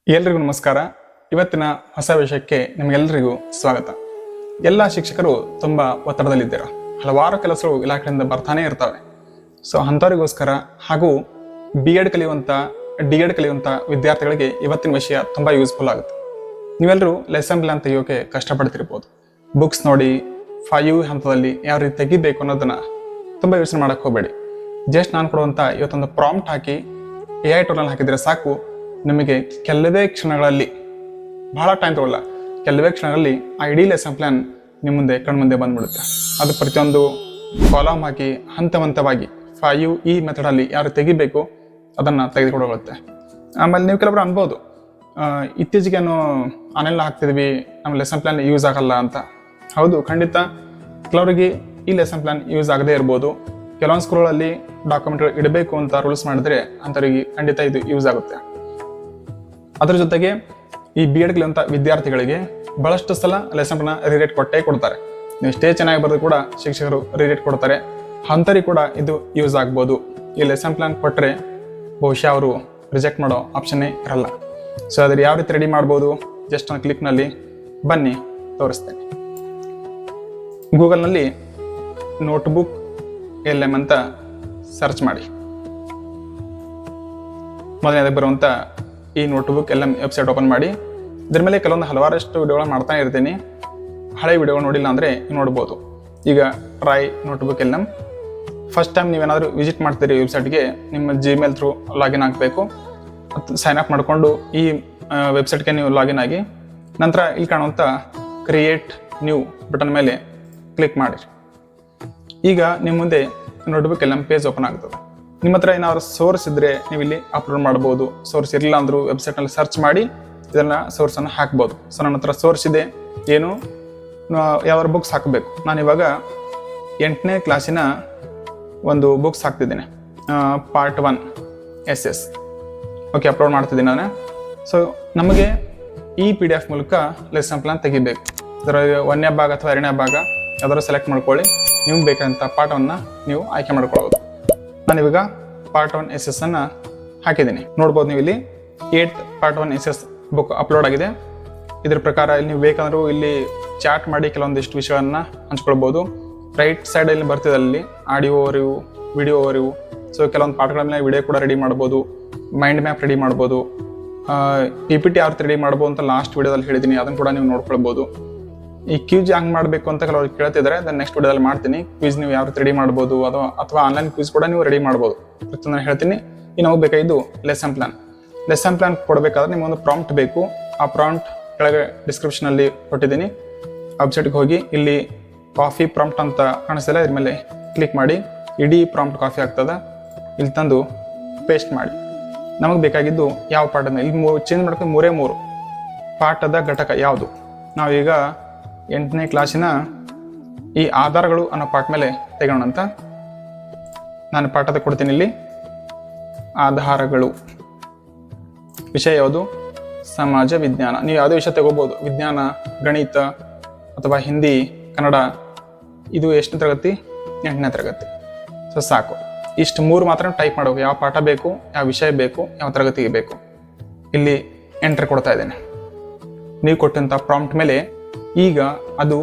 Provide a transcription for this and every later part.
ಎಲ್ರಿಗೂ ನಮಸ್ಕಾರ. ಇವತ್ತಿನ ಹೊಸ ವಿಷಯಕ್ಕೆ ನಿಮಗೆಲ್ಲರಿಗೂ ಸ್ವಾಗತ. ಎಲ್ಲ ಶಿಕ್ಷಕರು ತುಂಬ ಒತ್ತಡದಲ್ಲಿದ್ದೀರ. ಹಲವಾರು ಕೆಲಸಗಳು ಇಲಾಖೆಯಿಂದ ಬರ್ತಾನೆ ಇರ್ತವೆ. ಸೊ ಅಂಥವರಿಗೋಸ್ಕರ ಹಾಗೂ B.Ed ಕಲಿಯುವಂಥ D.Ed ಕಲಿಯುವಂಥ ವಿದ್ಯಾರ್ಥಿಗಳಿಗೆ ಇವತ್ತಿನ ವಿಷಯ ತುಂಬ ಯೂಸ್ಫುಲ್ ಆಗುತ್ತೆ. ನೀವೆಲ್ಲರೂ ಲೆಸನ್ ಪ್ಲಾನ್ ತೆಗಿಯೋಕೆ ಕಷ್ಟಪಡ್ತಿರ್ಬೋದು. ಬುಕ್ಸ್ ನೋಡಿ 5 ಹಂತದಲ್ಲಿ ಯಾವ ರೀತಿ ತೆಗಿಬೇಕು ಅನ್ನೋದನ್ನು ತುಂಬ ಯೋಚನೆ ಮಾಡೋಕ್ಕೆ ಹೋಗಬೇಡಿ. ಜಸ್ಟ್ ನಾನು ಕೊಡುವಂಥ ಇವತ್ತೊಂದು ಪ್ರಾಂಪ್ಟ್ ಹಾಕಿ AI ಟೂಲಲ್ಲಿ ಹಾಕಿದರೆ ಸಾಕು, ನಿಮಗೆ ಕೆಲವೇ ಕ್ಷಣಗಳಲ್ಲಿ, ಬಹಳ ಟೈಮ್ ತಗೊಳ್ಳ, ಕೆಲವೇ ಕ್ಷಣಗಳಲ್ಲಿ ಆ ಇಡೀ ಲೆಸನ್ ಪ್ಲ್ಯಾನ್ ನಿಮ್ಮ ಮುಂದೆ ಕಣ್ಮುಂದೆ ಬಂದ್ಬಿಡುತ್ತೆ. ಅದು ಪ್ರತಿಯೊಂದು ಕಾಲಮ್ ಹಾಕಿ ಹಂತವಾಗಿ 5E ಮೆಥಡಲ್ಲಿ ಯಾರು ತೆಗಿಬೇಕು ಅದನ್ನು ತೆಗೆದುಕೊಡೋಗುತ್ತೆ. ಆಮೇಲೆ ನೀವು ಕೆಲವರು ಅನ್ಬೋದು, ಇತ್ತೀಚೆಗೇನು ಆನ್ಲೈನ್ ಹಾಕ್ತಿದ್ವಿ, ನಮ್ಮ ಲೆಸನ್ ಪ್ಲ್ಯಾನ್ ಯೂಸ್ ಆಗಲ್ಲ ಅಂತ. ಹೌದು, ಖಂಡಿತ ಕೆಲವರಿಗೆ ಈ ಲೆಸನ್ ಪ್ಲ್ಯಾನ್ ಯೂಸ್ ಆಗದೇ ಇರ್ಬೋದು. ಕೆಲವೊಂದು ಸ್ಕೂಲ್ಗಳಲ್ಲಿ ಡಾಕ್ಯುಮೆಂಟ್ಗಳು ಇಡಬೇಕು ಅಂತ ರೂಲ್ಸ್ ಮಾಡಿದ್ರೆ ಅಂಥವ್ರಿಗೆ ಖಂಡಿತ ಇದು ಯೂಸ್ ಆಗುತ್ತೆ. ಅದ್ರ ಜೊತೆಗೆ ಈ B.Ed ಕಲಿಯುವಂಥ ವಿದ್ಯಾರ್ಥಿಗಳಿಗೆ ಬಹಳಷ್ಟು ಸಲ ಲೆಸನ್ ಪ್ಲಾನ್ ರಿರೇಟ್ ಕೊಟ್ಟೇ ಕೊಡ್ತಾರೆ. ನೀವು ಎಷ್ಟೇ ಚೆನ್ನಾಗಿ ಬರೆದು ಕೂಡ ಶಿಕ್ಷಕರು ರಿರೇಟ್ ಕೊಡ್ತಾರೆ. ಅಂಥವ್ರಿಗೆ ಕೂಡ ಇದು ಯೂಸ್ ಆಗ್ಬೋದು. ಈ ಲೆಸನ್ ಪ್ಲಾನ್ ಕೊಟ್ಟರೆ ಬಹುಶಃ ಅವರು ರಿಜೆಕ್ಟ್ ಮಾಡೋ ಆಪ್ಷನ್ನೇ ಇರಲ್ಲ. ಸೊ ಅದ್ರ ಯಾವ ರೀತಿ ರೆಡಿ ಮಾಡ್ಬೋದು, ಜಸ್ಟ್ ಒಂದು ಕ್ಲಿಕ್ನಲ್ಲಿ ಬನ್ನಿ ತೋರಿಸ್ತೇನೆ. ಗೂಗಲ್ನಲ್ಲಿ ನೋಟ್ಬುಕ್ LM ಅಂತ ಸರ್ಚ್ ಮಾಡಿ. ಮೊದಲನೇದಾಗಿ ಬರುವಂಥ ಈ ನೋಟ್ಬುಕ್ LM ವೆಬ್ಸೈಟ್ ಓಪನ್ ಮಾಡಿ. ಇದ್ರ ಮೇಲೆ ಕೆಲವೊಂದು ಹಲವಾರಷ್ಟು ವಿಡಿಯೋಗಳು ಮಾಡ್ತಾನೆ ಇರ್ತೀನಿ. ಹಳೆ ವಿಡಿಯೋಗಳು ನೋಡಿಲ್ಲ ಅಂದರೆ ನೋಡ್ಬೋದು. ಈಗ try notebook LM. First time ನೀವೇನಾದರೂ ವಿಸಿಟ್ ಮಾಡ್ತೀರಿ ವೆಬ್ಸೈಟ್ಗೆ, ನಿಮ್ಮ Gmail ಥ್ರೂ ಲಾಗಿನ್ ಆಗಬೇಕು. ಸೈನ್ ಅಪ್ ಮಾಡಿಕೊಂಡು ಈ ವೆಬ್ಸೈಟ್ಗೆ ನೀವು ಲಾಗಿನ್ ಆಗಿ ನಂತರ ಇಲ್ಲಿ ಕಾಣುವಂಥ ಕ್ರಿಯೇಟ್ ನ್ಯೂ ಬಟನ್ ಮೇಲೆ ಕ್ಲಿಕ್ ಮಾಡಿ. ಈಗ ನಿಮ್ಮ ಮುಂದೆ ನೋಟ್ಬುಕ್ LM ಪೇಜ್ ಓಪನ್ ಆಗ್ತದೆ. ನಿಮ್ಮ ಹತ್ರ ಏನಾದ್ರು ಸೋರ್ಸ್ ಇದ್ದರೆ ನೀವು ಇಲ್ಲಿ ಅಪ್ಲೋಡ್ ಮಾಡ್ಬೋದು. ಸೋರ್ಸ್ ಇರಲಿಲ್ಲ ಅಂದರೂ ವೆಬ್ಸೈಟ್ನಲ್ಲಿ ಸರ್ಚ್ ಮಾಡಿ ಇದನ್ನು ಸೋರ್ಸನ್ನು ಹಾಕ್ಬೋದು. ಸೊ ನನ್ನ ಹತ್ರ ಸೋರ್ಸ್ ಇದೆ, ಏನು ಯಾವ್ದಾದ್ರು ಬುಕ್ಸ್ ಹಾಕಬೇಕು. ನಾನಿವಾಗ 8ನೇ ಕ್ಲಾಸಿನ ಒಂದು ಬುಕ್ಸ್ ಹಾಕ್ತಿದ್ದೀನಿ, ಪಾರ್ಟ್ 1 SS. ಓಕೆ, ಅಪ್ಲೋಡ್ ಮಾಡ್ತಿದ್ದೀನಿ ನಾನು. ಸೊ ನಮಗೆ ಈ PDF ಮೂಲಕ ಲೆಸನ್ ಪ್ಲಾನ್ ತೆಗಿಬೇಕು. ಇದರ 1ನೇ ಭಾಗ ಅಥವಾ 2ನೇ ಭಾಗ ಯಾವ್ದಾದ್ರು ಸೆಲೆಕ್ಟ್ ಮಾಡ್ಕೊಳ್ಳಿ. ನಿಮ್ಗೆ ಬೇಕಾದಂಥ ಪಾಠವನ್ನು ನೀವು ಆಯ್ಕೆ ಮಾಡ್ಕೊಳ್ಳೋದು. ನಾನಿವಾಗ ಪಾರ್ಟ್ 1 SS ಅನ್ನು ಹಾಕಿದ್ದೀನಿ. ನೋಡ್ಬೋದು ನೀವು ಇಲ್ಲಿ 8 ಪಾರ್ಟ್ 1 SS ಬುಕ್ ಅಪ್ಲೋಡ್ ಆಗಿದೆ. ಇದ್ರ ಪ್ರಕಾರ ಇಲ್ಲಿ ನೀವು ಬೇಕಂದ್ರೂ ಇಲ್ಲಿ ಚಾಟ್ ಮಾಡಿ ಕೆಲವೊಂದಿಷ್ಟು ವಿಷಯವನ್ನು ಹಂಚ್ಕೊಳ್ಬೋದು. ರೈಟ್ ಸೈಡಲ್ಲಿ ಬರ್ತಿದೆ ಅಲ್ಲಿ audio review, video review. So ಕೆಲವೊಂದು ಪಾಠಗಳ ಮೇಲೆ ವಿಡಿಯೋ ಕೂಡ ರೆಡಿ ಮಾಡ್ಬೋದು, ಮೈಂಡ್ ಮ್ಯಾಪ್ ರೆಡಿ ಮಾಡ್ಬೋದು, PPT ಯಾವ ರೀತಿ ರೆಡಿ ಮಾಡ್ಬೋದು ಅಂತ ಲಾಸ್ಟ್ ವಿಡಿಯೋದಲ್ಲಿ ಹೇಳಿದ್ದೀನಿ, ಅದನ್ನು ಕೂಡ ನೀವು ನೋಡ್ಕೊಳ್ಬೋದು. ಈ ಕ್ವಿಜ್ ಹಂಗೆ ಮಾಡಬೇಕು ಅಂತ ಕೆಲವರು ಕೇಳ್ತಿದ್ದಾರೆ, ಅದನ್ನು ನೆಕ್ಸ್ಟ್ ವಿಡಿಯೋದಲ್ಲಿ ಮಾಡ್ತೀನಿ. ಕ್ವಿಜ್ ನೀವು ಯಾವ ರೀತಿ ರೆಡಿ ಮಾಡ್ಬೋದು, ಅಥವಾ ಆನ್ಲೈನ್ ಕ್ವಿಜ್ ಕೂಡ ನೀವು ರೆಡಿ ಮಾಡ್ಬೋದು. ಪ್ರತಿಯೊಂದು ನಾನು ಹೇಳ್ತೀನಿ. ಇನ್ನು ನಮಗೆ ಬೇಕಾಗಿದ್ದು ಲೆಸನ್ ಪ್ಲಾನ್. ಲೆಸನ್ ಪ್ಲಾನ್ ಕೊಡಬೇಕಾದ್ರೆ ನಿಮಗೊಂದು ಪ್ರಾಂಪ್ಟ್ ಬೇಕು. ಆ ಪ್ರಾಂಪ್ಟ್ ಕೆಳಗೆ ಡಿಸ್ಕ್ರಿಪ್ಷನಲ್ಲಿ ಕೊಟ್ಟಿದ್ದೀನಿ. ವೆಬ್ಸೈಟ್ಗೆ ಹೋಗಿ ಇಲ್ಲಿ ಕಾಫಿ ಪ್ರಾಂಪ್ಟ್ ಅಂತ ಕಾಣಿಸ್ತಿಲ್ಲ, ಇದ್ರ ಮೇಲೆ ಕ್ಲಿಕ್ ಮಾಡಿ. ಇಡೀ ಪ್ರಾಂಪ್ಟ್ ಕಾಫಿ ಆಗ್ತದೆ. ಇಲ್ಲಿ ತಂದು ಪೇಸ್ಟ್ ಮಾಡಿ. ನಮಗೆ ಬೇಕಾಗಿದ್ದು ಯಾವ ಪಾಠದ ಇಲ್ಲಿ ಚೇಂಜ್ ಮಾಡ್ಕೊಂಡು 3 ಪಾಠದ ಘಟಕ ಯಾವುದು. ನಾವೀಗ 8ನೇ ಕ್ಲಾಸಿನ ಈ ಆಧಾರಗಳು ಅನ್ನೋ ಪಾಠ ಮೇಲೆ ತೆಗೋಣ ಅಂತ ನಾನು ಪಾಠದ ಕೊಡ್ತೀನಿ. ಇಲ್ಲಿ ಆಧಾರಗಳು. ವಿಷಯ ಯಾವುದು? ಸಮಾಜ ವಿಜ್ಞಾನ. ನೀವು ಯಾವುದೇ ವಿಷಯ ತಗೋಬೋದು, ವಿಜ್ಞಾನ, ಗಣಿತ ಅಥವಾ ಹಿಂದಿ, ಕನ್ನಡ. ಇದು ಎಷ್ಟನೇ ತರಗತಿ? 8ನೇ ತರಗತಿ. ಸೊ ಸಾಕು, ಇಷ್ಟು 3 ಮಾತ್ರ ಟೈಪ್ ಮಾಡಬೇಕು. ಯಾವ ಪಾಠ ಬೇಕು, ಯಾವ ವಿಷಯ ಬೇಕು, ಯಾವ ತರಗತಿಗೆ ಬೇಕು. ಇಲ್ಲಿ ಎಂಟ್ರಿ ಕೊಡ್ತಾ ಇದ್ದೇನೆ. ನೀವು ಕೊಟ್ಟಂಥ ಪ್ರಾಂಪ್ಟ್ ಮೇಲೆ ಈಗ ಅದು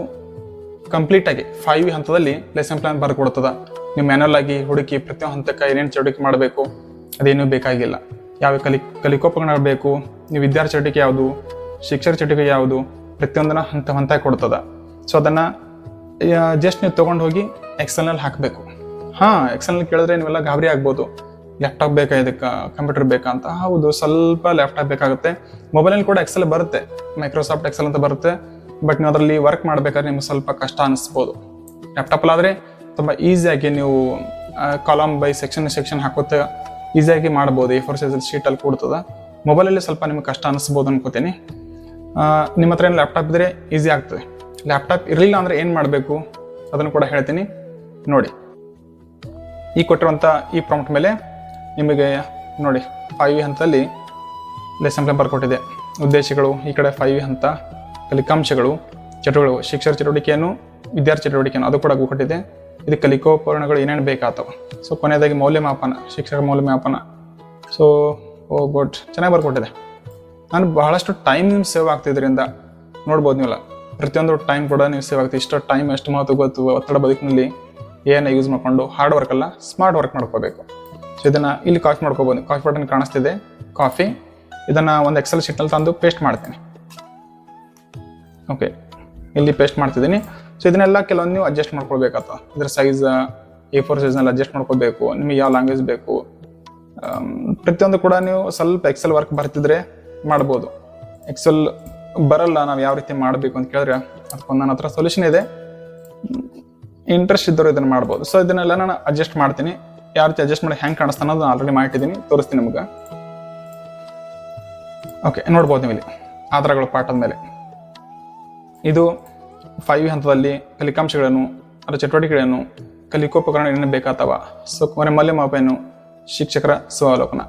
ಕಂಪ್ಲೀಟಾಗಿ 5 ಹಂತದಲ್ಲಿ ಲೆಸನ್ ಪ್ಲಾನ್ ಬರ್ಕೊಡ್ತದೆ. ನೀವು ಮ್ಯಾನ್ಯಲ್ ಆಗಿ ಹುಡುಕಿ ಪ್ರತಿಯೊಂದು ಹಂತಕ್ಕೆ ಏನೇನು ಚಟುವಟಿಕೆ ಮಾಡಬೇಕು ಅದೇನೂ ಬೇಕಾಗಿಲ್ಲ. ಯಾವ ಕಲಿಕೋಪಕರಣಗಳು ಬೇಕು, ನೀವು ವಿದ್ಯಾರ್ಥಿ ಚಟುವಟಿಕೆ ಯಾವುದು, ಶಿಕ್ಷಕ ಚಟುವಟಿಕೆ ಯಾವುದು, ಪ್ರತಿಯೊಂದನ್ನು ಹಂತ ಕೊಡ್ತದೆ. ಸೊ ಅದನ್ನು ಜಸ್ಟ್ ನೀವು ತೊಗೊಂಡು ಹೋಗಿ ಎಕ್ಸೆಲ್ನಲ್ಲಿ ಹಾಕಬೇಕು. ಎಕ್ಸೆಲ್ನಲ್ಲಿ ಕೇಳಿದ್ರೆ ನೀವೆಲ್ಲ ಗಾಬರಿ ಆಗ್ಬೋದು, ಲ್ಯಾಪ್ಟಾಪ್ ಬೇಕಾ, ಇದಕ್ಕೆ ಕಂಪ್ಯೂಟರ್ ಬೇಕಾ ಅಂತ. ಹೌದು, ಸ್ವಲ್ಪ ಲ್ಯಾಪ್ಟಾಪ್ ಬೇಕಾಗುತ್ತೆ. ಮೊಬೈಲಲ್ಲಿ ಕೂಡ ಎಕ್ಸೆಲ್ ಬರುತ್ತೆ, ಮೈಕ್ರೋಸಾಫ್ಟ್ ಎಕ್ಸೆಲ್ ಅಂತ ಬರುತ್ತೆ. ಬಟ್ ನೀವು ಅದರಲ್ಲಿ ವರ್ಕ್ ಮಾಡಬೇಕಾದ್ರೆ ನಿಮ್ಗೆ ಸ್ವಲ್ಪ ಕಷ್ಟ ಅನಿಸ್ಬೋದು. ಲ್ಯಾಪ್ಟಾಪಲ್ಲಾದರೆ ತುಂಬ ಈಸಿಯಾಗಿ ನೀವು ಕಾಲಮ್ ಬೈ ಸೆಕ್ಷನ್ ಹಾಕೋತ್ತೆ ಈಸಿಯಾಗಿ ಮಾಡ್ಬೋದು. A4 ಸೈಜ್ ಶೀಟಲ್ಲಿ ಕೊಡ್ತದೆ. ಮೊಬೈಲಲ್ಲಿ ಸ್ವಲ್ಪ ನಿಮ್ಗೆ ಕಷ್ಟ ಅನಿಸ್ಬೋದು ಅನ್ಕೋತೀನಿ. ನಿಮ್ಮ ಹತ್ರ ಏನು ಲ್ಯಾಪ್ಟಾಪ್ ಇದ್ದರೆ ಈಸಿ ಆಗ್ತದೆ. ಲ್ಯಾಪ್ಟಾಪ್ ಇರಲಿಲ್ಲ ಅಂದರೆ ಏನು ಮಾಡಬೇಕು ಅದನ್ನು ಕೂಡ ಹೇಳ್ತೀನಿ ನೋಡಿ. ಈ ಕೊಟ್ಟಿರುವಂಥ ಈ ಪ್ರಾಂಪ್ಟ್ ಮೇಲೆ ನಿಮಗೆ ನೋಡಿ 5 ಹಂತದಲ್ಲಿ ಲೆಸನ್ ಪ್ಲಾನ್ ಬರ್ಕೊಟ್ಟಿದೆ. ಉದ್ದೇಶಗಳು ಈ ಕಡೆ 5 ಹಂತ, ಕಲಿಕಾಂಶಗಳು, ಚಟುವಟಿಕೆಗಳು, ಶಿಕ್ಷಕ ಚಟುವಟಿಕೆಯನ್ನು, ವಿದ್ಯಾರ್ಥಿ ಚಟುವಟಿಕೆಯನ್ನು ಅದು ಕೂಡ ಕೊಟ್ಟಿದೆ. ಇದು ಕಲಿಕೋಪಕರಣಗಳು ಏನೇನು ಬೇಕಾಗ್ತವೆ. ಸೊ ಕೊನೆಯದಾಗಿ ಮೌಲ್ಯಮಾಪನ, ಶಿಕ್ಷಕ ಮೌಲ್ಯಮಾಪನ. ಸೊ ಗುಡ್, ಚೆನ್ನಾಗಿ ಬರ್ಕೊಟ್ಟಿದೆ. ನಾನು ಬಹಳಷ್ಟು ಟೈಮ್ ನಿಮ್ಮ ಸೇವ್ ಆಗ್ತಿದ್ರಿಂದ ನೋಡ್ಬೋದು ನೀವಲ್ಲ, ಪ್ರತಿಯೊಂದು ಟೈಮ್ ಕೂಡ ನೀವು ಸೇವ್ ಆಗ್ತೀವಿ. ಇಷ್ಟು ಟೈಮ್ ಎಷ್ಟು ಮಾತು ಗೊತ್ತು, ಒತ್ತಡ ಬದುಕಿನಲ್ಲಿ ಏನು ಯೂಸ್ ಮಾಡಿಕೊಂಡು ಹಾರ್ಡ್ ವರ್ಕ್ ಅಲ್ಲ ಸ್ಮಾರ್ಟ್ ವರ್ಕ್ ಮಾಡ್ಕೋಬೇಕು. ಸೊ ಇದನ್ನು ಇಲ್ಲಿ ಕಾಪಿ ಮಾಡ್ಕೋಬೋದು. ಕಾಫಿ ಬಟನ್ ಕಾಣಿಸ್ತಿದೆ, ಕಾಫಿ. ಇದನ್ನು ಒಂದು ಎಕ್ಸೆಲ್ ಶೀಟ್ನಲ್ಲಿ ತಂದು ಪೇಸ್ಟ್ ಮಾಡ್ತೀನಿ. ಓಕೆ, ಇಲ್ಲಿ ಪೇಸ್ಟ್ ಮಾಡ್ತಿದ್ದೀನಿ. ಸೊ ಇದನ್ನೆಲ್ಲ ಕೆಲವೊಂದು ನೀವು ಅಡ್ಜಸ್ಟ್ ಮಾಡ್ಕೊಳ್ಬೇಕಾಗ್ತದೆ. ಇದ್ರ ಸೈಜ್ A4 ಸೈಜ್ನಲ್ಲಿ ಅಡ್ಜಸ್ಟ್ ಮಾಡ್ಕೋಬೇಕು. ನಿಮಗೆ ಯಾವ ಲ್ಯಾಂಗ್ವೇಜ್ ಬೇಕು ಪ್ರತಿಯೊಂದು ಕೂಡ ನೀವು ಸ್ವಲ್ಪ ಎಕ್ಸೆಲ್ ವರ್ಕ್ ಬರ್ತಿದ್ರೆ ಮಾಡ್ಬೋದು. ಎಕ್ಸೆಲ್ ಬರಲ್ಲ, ನಾವು ಯಾವ ರೀತಿ ಮಾಡಬೇಕು ಅಂತ ಕೇಳಿದ್ರೆ ಅದಕ್ಕೊಂದು ನನ್ನ ಹತ್ರ ಸೊಲ್ಯೂಷನ್ ಇದೆ. ಇಂಟ್ರೆಸ್ಟ್ ಇದ್ದವರು ಇದನ್ನು ಮಾಡ್ಬೋದು. ಸೊ ಇದನ್ನೆಲ್ಲ ನಾನು ಅಡ್ಜಸ್ಟ್ ಮಾಡ್ತೀನಿ. ಯಾವ ರೀತಿ ಅಡ್ಜಸ್ಟ್ ಮಾಡಿ ಹೆಂಗೆ ಕಾಣಿಸ್ತಾ ಅನ್ನೋದು ಆಲ್ರೆಡಿ ಮಾಡಿಟ್ಟಿದ್ದೀನಿ, ತೋರಿಸ್ತೀನಿ ನಿಮ್ಗೆ. ಓಕೆ, ನೋಡ್ಬೋದು ನೀವು ಇಲ್ಲಿ ಆಧಾರಗಳು ಪಾಠದ ಮೇಲೆ. ಇದು 5 ಹಂತದಲ್ಲಿ ಕಲಿಕಾಂಶಗಳನ್ನು, ಅದರ ಚಟುವಟಿಕೆಗಳನ್ನು, ಕಲಿಕೋಪಕರಣ ಏನೇನು ಬೇಕಾಗ್ತವ, ಸೊ ಮೌಲ್ಯಮಾಪನ, ಶಿಕ್ಷಕರ ಸ್ವಾವಲೋಕನ.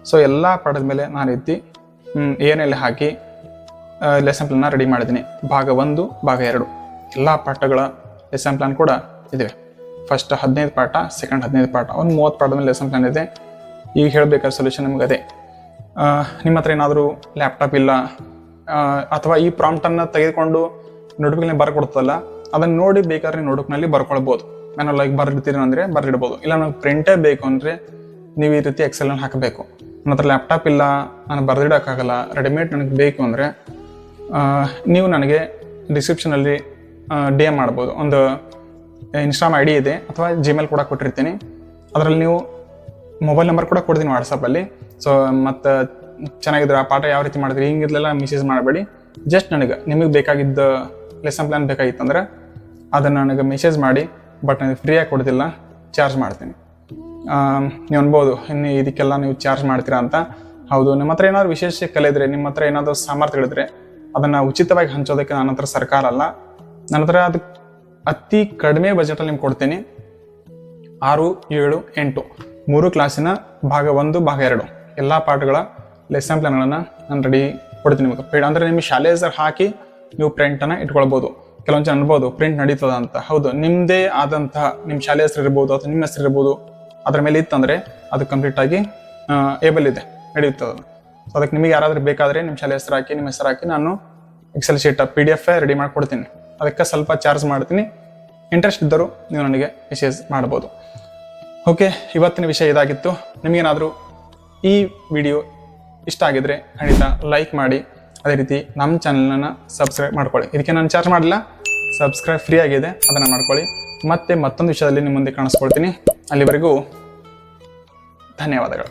ಸೊ ಎಲ್ಲ ಪಾಠದ ಮೇಲೆ ನಾನು ಎತ್ತಿ ಏನೆಲ್ಲ ಹಾಕಿ ಲೆಸನ್ ಪ್ಲಾನ್ನ ರೆಡಿ ಮಾಡಿದ್ದೀನಿ. ಭಾಗ 1, ಭಾಗ 2 ಎಲ್ಲ ಪಾಠಗಳ ಲೆಸನ್ ಪ್ಲಾನ್ ಕೂಡ ಇದೆ. ಫಸ್ಟ್ 15 ಪಾಠ, ಸೆಕೆಂಡ್ 15 ಪಾಠ, ಒಂದು 30 ಪಾಠದ ಮೇಲೆ ಲೆಸನ್ ಪ್ಲಾನ್ ಇದೆ. ಈಗ ಹೇಳಬೇಕಾದ ಸೊಲ್ಯೂಷನ್ ನಿಮ್ಗೆ ಅದೇ. ನಿಮ್ಮ ಹತ್ರ ಏನಾದರೂ ಲ್ಯಾಪ್ಟಾಪ್ ಇಲ್ಲ ಅಥವಾ ಈ ಪ್ರಾಂಪ್ಟನ್ನು ತೆಗೆದುಕೊಂಡು ನೋಟ್ಬುಕ್ನಲ್ಲಿ ಬರ್ಕೊಡ್ತದಲ್ಲ, ಅದನ್ನು ನೋಡಿ ಬೇಕಾದ್ರೆ ನೋಟ್ಬುಕ್ನಲ್ಲಿ ಬರ್ಕೊಳ್ಬೋದು. ನಾನು ಲೈಕ್ ಬರೆದಿರ್ತೀನಿ ಅಂದರೆ ಬರೆದಿಡ್ಬೋದು. ಇಲ್ಲ ನನಗೆ ಪ್ರಿಂಟೇ ಬೇಕು ಅಂದರೆ ನೀವು ಈ ರೀತಿ ಎಕ್ಸೆಲ್ನಲ್ಲಿ ಹಾಕಬೇಕು. ನನ್ನ ಹತ್ರ ಲ್ಯಾಪ್ಟಾಪ್ ಇಲ್ಲ, ನಾನು ಬರೆದಿಡೋಕ್ಕಾಗಲ್ಲ, ರೆಡಿಮೇಡ್ ನನಗೆ ಬೇಕು ಅಂದರೆ ನೀವು ನನಗೆ ಡಿಸ್ಕ್ರಿಪ್ಷನಲ್ಲಿ DM ಮಾಡ್ಬೋದು. ಒಂದು ಇನ್ಸ್ಟಾಗ್ರಾಮ್ ID ಇದೆ ಅಥವಾ ಜಿಮೇಲ್ ಕೂಡ ಕೊಟ್ಟಿರ್ತೀನಿ. ಅದರಲ್ಲಿ ನೀವು ಮೊಬೈಲ್ ನಂಬರ್ ಕೂಡ ಕೊಡ್ತೀನಿ ವಾಟ್ಸಪ್ಪಲ್ಲಿ. ಸೊ ಮತ್ತು ಚೆನ್ನಾಗಿದ್ರೆ ಆ ಪಾಠ ಯಾವ ರೀತಿ ಮಾಡಿದ್ರಿ ಹಿಂಗಿದ್ಲೆಲ್ಲ ಮೆಸೇಜ್ ಮಾಡಬೇಡಿ. ಜಸ್ಟ್ ನಿಮಗೆ ಬೇಕಾಗಿದ್ದ ಲೆಸನ್ ಪ್ಲಾನ್ ಬೇಕಾಗಿತ್ತಂದ್ರೆ ಅದನ್ನು ನನಗೆ ಮೆಸೇಜ್ ಮಾಡಿ. ಬಟ್ ನನಗೆ ಫ್ರೀಯಾಗಿ ಕೊಡ್ತಿಲ್ಲ, ಚಾರ್ಜ್ ಮಾಡ್ತೀನಿ. ನೀವು ಅನ್ಬೋದು ಇನ್ನು ಇದಕ್ಕೆಲ್ಲ ನೀವು ಚಾರ್ಜ್ ಮಾಡ್ತೀರಾ ಅಂತ. ಹೌದು, ನಿಮ್ಮ ಹತ್ರ ಏನಾದ್ರು ವಿಶೇಷ ಕಲೆ ಇದ್ರೆ, ನಿಮ್ಮ ಹತ್ರ ಏನಾದರೂ ಸಾಮರ್ಥ್ಯಗಳಿದ್ರೆ ಅದನ್ನು ಉಚಿತವಾಗಿ ಹಂಚೋದಕ್ಕೆ ನನ್ನ ಹತ್ರ ಸರ್ಕಾರ ಅಲ್ಲ. ನನ್ನ ಹತ್ರ ಅದಕ್ಕೆ ಅತಿ ಕಡಿಮೆ ಬಜೆಟಲ್ಲಿ ನಿಮ್ಗೆ ಕೊಡ್ತೀನಿ. 6, 7, 8 3 ಕ್ಲಾಸಿನ ಭಾಗ 1, ಭಾಗ 2 ಎಲ್ಲ ಪಾಠಗಳ ಲೆಸನ್ ಪ್ಲಾನ್ಗಳನ್ನು ನಾನು ರೆಡಿ ಕೊಡ್ತೀನಿ ನಿಮಗೆ. ಅಂದರೆ ನಿಮಗೆ ಶಾಲೆ ಹೆಸರು ಹಾಕಿ ನೀವು ಪ್ರಿಂಟನ್ನು ಇಟ್ಕೊಳ್ಬೋದು. ಕೆಲವೊಂದು ಜನ ಅನ್ಬೋದು ಪ್ರಿಂಟ್ ನಡೀತದ ಅಂತ. ಹೌದು, ನಿಮ್ಮದೇ ಆದಂತಹ ನಿಮ್ಮ ಶಾಲೆ ಹೆಸರು ಇರ್ಬೋದು ಅಥವಾ ನಿಮ್ಮ ಹೆಸರು ಇರ್ಬೋದು, ಅದ್ರ ಮೇಲೆ ಇತ್ತಂದರೆ ಅದು ಕಂಪ್ಲೀಟಾಗಿ ಏಬಲ್ ಇದೆ, ನಡೆಯುತ್ತದೆ. ಸೊ ಅದಕ್ಕೆ ನಿಮಗೆ ಯಾರಾದರೂ ಬೇಕಾದರೆ ನಿಮ್ಮ ಶಾಲೆ ಹೆಸರು ಹಾಕಿ, ನಿಮ್ಮ ಹೆಸರು ಹಾಕಿ ನಾನು ಎಕ್ಸೆಲ್ ಶೀಟ್ PDF ರೆಡಿ ಮಾಡಿಕೊಡ್ತೀನಿ. ಅದಕ್ಕೆ ಸ್ವಲ್ಪ ಚಾರ್ಜ್ ಮಾಡ್ತೀನಿ. ಇಂಟ್ರೆಸ್ಟ್ ಇದ್ದರೂ ನೀವು ನನಗೆ ಮೆಸೇಜ್ ಮಾಡ್ಬೋದು. ಓಕೆ, ಇವತ್ತಿನ ವಿಷಯ ಇದಾಗಿತ್ತು. ನಿಮಗೇನಾದರೂ ಈ ವಿಡಿಯೋ ಇಷ್ಟ ಆಗಿದ್ರೆ ಖಂಡಿತ ಲೈಕ್ ಮಾಡಿ. ಅದೇ ರೀತಿ ನಮ್ಮ ಚಾನಲನ್ನು ಸಬ್ಸ್ಕ್ರೈಬ್ ಮಾಡ್ಕೊಳ್ಳಿ. ಇದಕ್ಕೆ ನಾನು ಚಾರ್ಜ್ ಮಾಡಿಲ್ಲ, ಸಬ್ಸ್ಕ್ರೈಬ್ ಫ್ರೀ ಆಗಿದೆ, ಅದನ್ನು ಮಾಡ್ಕೊಳ್ಳಿ. ಮತ್ತೆ ಮತ್ತೊಂದು ವಿಷಯದಲ್ಲಿ ನಿಮ್ಮ ಮುಂದೆ ಕಾಣಿಸ್ಕೊಳ್ತೀನಿ. ಅಲ್ಲಿವರೆಗೂ ಧನ್ಯವಾದಗಳು.